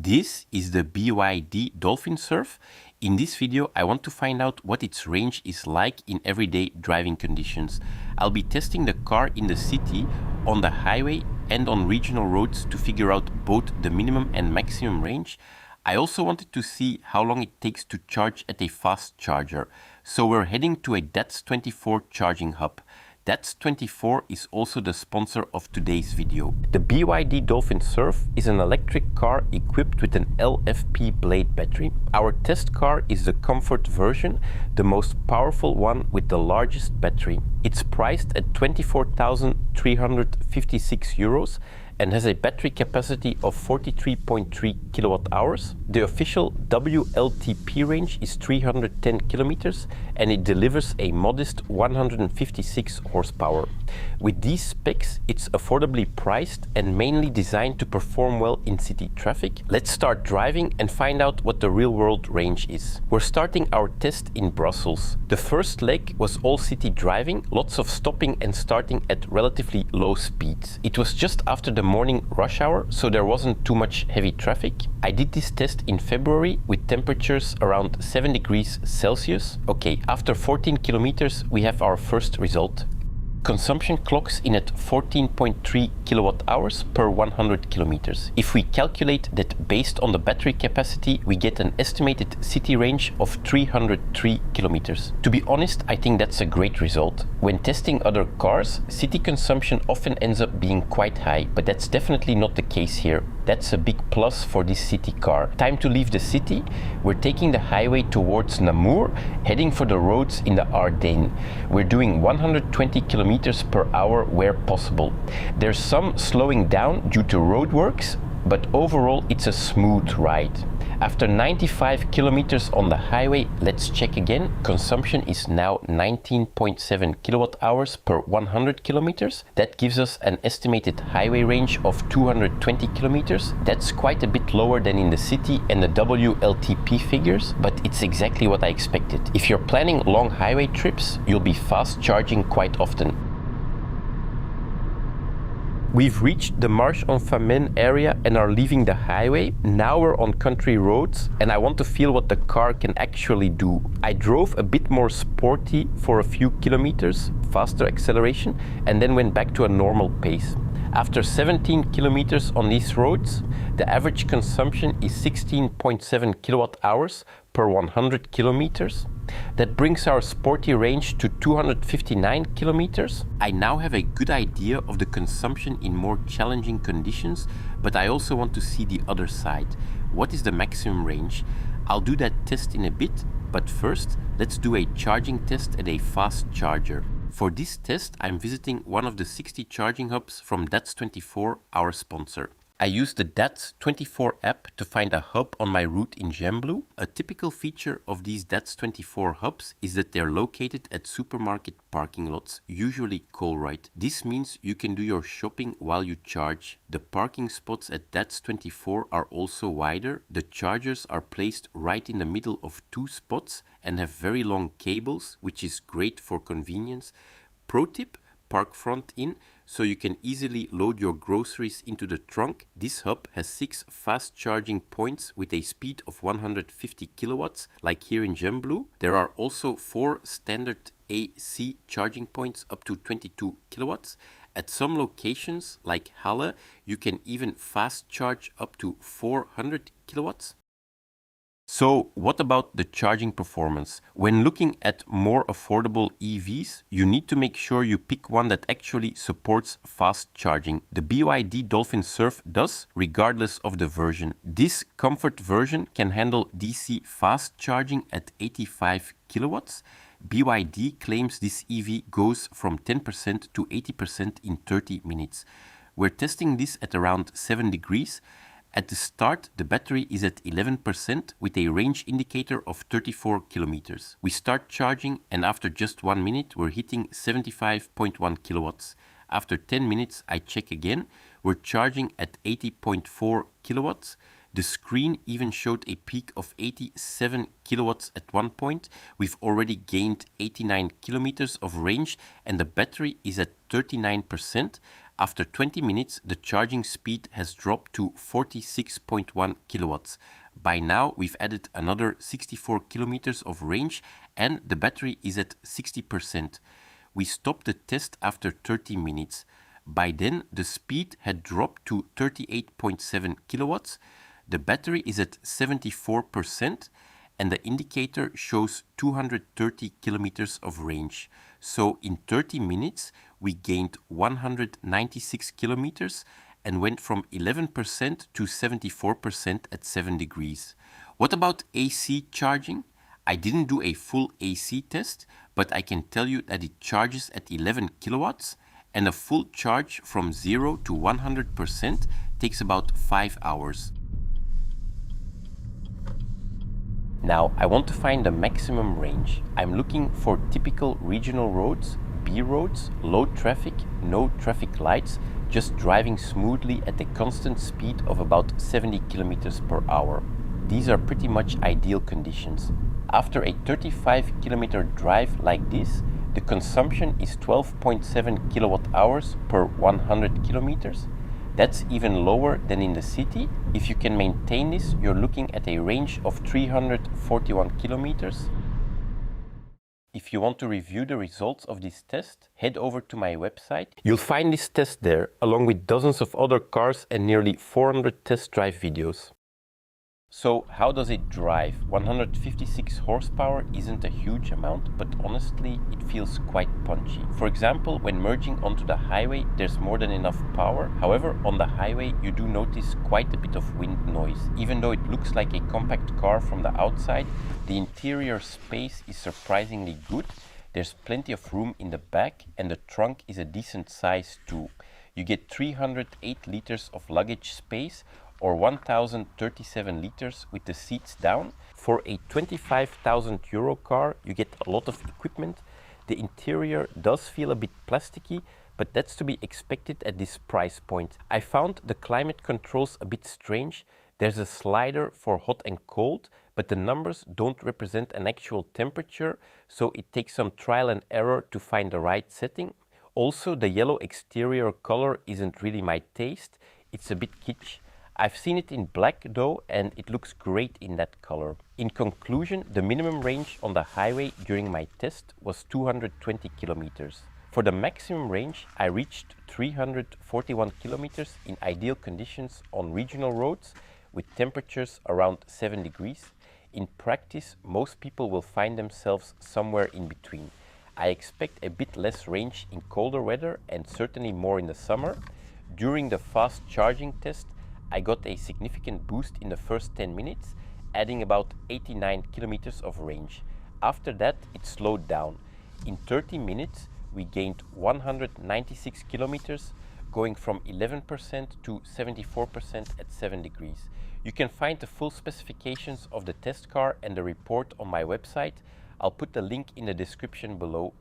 This is the BYD Dolphin Surf. In this video, I want to find out what its range is like in everyday driving conditions. I'll be testing the car in the city, on the highway and on regional roads to figure out both the minimum and maximum range. I also wanted to see how long it takes to charge at a fast charger. So we're heading to a DATS24 charging hub. DATS24 is also the sponsor of today's video. The BYD Dolphin Surf is an electric car equipped with an LFP blade battery. Our test car is the Comfort version, the most powerful one with the largest battery. It's priced at 24,356 euros and has a battery capacity of 43.3 kilowatt hours. The official WLTP range is 310 kilometers and it delivers a modest 156 horsepower. With these specs, it's affordably priced and mainly designed to perform well in city traffic. Let's start driving and find out what the real-world range is. We're starting our test in Brussels. The first leg was all city driving, lots of stopping and starting at relatively low speeds. It was just after the morning rush hour, so there wasn't too much heavy traffic. I did this test in February with temperatures around 7 degrees Celsius. Okay, after 14 kilometers, we have our first result. Consumption clocks in at 14.3 kilowatt hours per 100 kilometers. If we calculate that based on the battery capacity, we get an estimated city range of 303 kilometers. To be honest, I think that's a great result. When testing other cars, city consumption often ends up being quite high, but that's definitely not the case here. That's a big plus for this city car. Time to leave the city. We're taking the highway towards Namur, heading for the roads in the Ardennes. We're doing 120 kilometers per hour where possible. There's some slowing down due to roadworks, but overall it's a smooth ride. After 95 kilometers on the highway, let's check again. Consumption is now 19.7 kilowatt hours per 100 kilometers. That gives us an estimated highway range of 220 kilometers. That's quite a bit lower than in the city and the WLTP figures, but it's exactly what I expected. If you're planning long highway trips, you'll be fast charging quite often. We've reached the Marche-en-Famenne area and are leaving the highway. Now we're on country roads and I want to feel what the car can actually do. I drove a bit more sporty for a few kilometers, faster acceleration, and then went back to a normal pace. After 17 kilometers on these roads, the average consumption is 16.7 kilowatt hours per 100 kilometers. That brings our sporty range to 259 kilometers. I now have a good idea of the consumption in more challenging conditions, but I also want to see the other side. What is the maximum range? I'll do that test in a bit, but first, let's do a charging test at a fast charger. For this test, I'm visiting one of the 60 charging hubs from DATS24, our sponsor. I used the DATS24 app to find a hub on my route in Gembloux. A typical feature of these DATS24 hubs is that they're located at supermarket parking lots, usually Colruyt. This means you can do your shopping while you charge. The parking spots at DATS24 are also wider. The chargers are placed right in the middle of two spots and have very long cables, which is great for convenience. Pro tip: park front in, so you can easily load your groceries into the trunk. This hub has 6 fast charging points with a speed of 150 kilowatts, like here in Gembloux. There are also 4 standard AC charging points up to 22 kilowatts. At some locations, like Halle, you can even fast charge up to 400 kilowatts. So what about the charging performance? When looking at more affordable EVs, you need to make sure you pick one that actually supports fast charging. The BYD Dolphin Surf does, regardless of the version. This Comfort version can handle DC fast charging at 85 kilowatts. BYD claims this EV goes from 10% to 80% in 30 minutes. We're testing this at around 7 degrees. At the start, the battery is at 11% with a range indicator of 34 kilometers. We start charging and after just 1 minute, we're hitting 75.1 kilowatts. After 10 minutes, I check again. We're charging at 80.4 kilowatts. The screen even showed a peak of 87 kilowatts at one point. We've already gained 89 kilometers of range and the battery is at 39%. After 20 minutes, the charging speed has dropped to 46.1 kilowatts. By now, we've added another 64 kilometers of range and the battery is at 60%. We stopped the test after 30 minutes. By then, the speed had dropped to 38.7 kilowatts. The battery is at 74% and the indicator shows 230 kilometers of range. So in 30 minutes, we gained 196 kilometers and went from 11% to 74% at 7 degrees. What about AC charging? I didn't do a full AC test, but I can tell you that it charges at 11 kilowatts and a full charge from 0 to 100% takes about 5 hours. Now, I want to find the maximum range. I'm looking for typical regional roads, B roads, low traffic, no traffic lights, just driving smoothly at a constant speed of about 70 kilometers per hour. These are pretty much ideal conditions. After a 35 kilometer drive like this, the consumption is 12.7 kilowatt hours per 100 kilometers. That's even lower than in the city. If you can maintain this, you're looking at a range of 341 kilometers. If you want to review the results of this test, head over to my website. You'll find this test there, along with dozens of other cars and nearly 400 test drive videos. So how does it drive? 156 horsepower isn't a huge amount, but honestly, it feels quite punchy. For example, when merging onto the highway, there's more than enough power. However, on the highway, you do notice quite a bit of wind noise. Even though it looks like a compact car from the outside, the interior space is surprisingly good. There's plenty of room in the back and the trunk is a decent size too. You get 308 liters of luggage space, or 1037 liters with the seats down. For a 25,000 euro car, you get a lot of equipment. The interior does feel a bit plasticky, but that's to be expected at this price point. I found the climate controls a bit strange. There's a slider for hot and cold, but the numbers don't represent an actual temperature, so it takes some trial and error to find the right setting. Also, the yellow exterior color isn't really my taste. It's a bit kitsch. I've seen it in black though, and it looks great in that color. In conclusion, the minimum range on the highway during my test was 220 kilometers. For the maximum range, I reached 341 kilometers in ideal conditions on regional roads with temperatures around 7 degrees. In practice, most people will find themselves somewhere in between. I expect a bit less range in colder weather and certainly more in the summer. During the fast charging test, I got a significant boost in the first 10 minutes, adding about 89 kilometers of range. After that, it slowed down. In 30 minutes, we gained 196 kilometers, going from 11% to 74% at 7 degrees. You can find the full specifications of the test car and the report on my website. I'll put the link in the description below.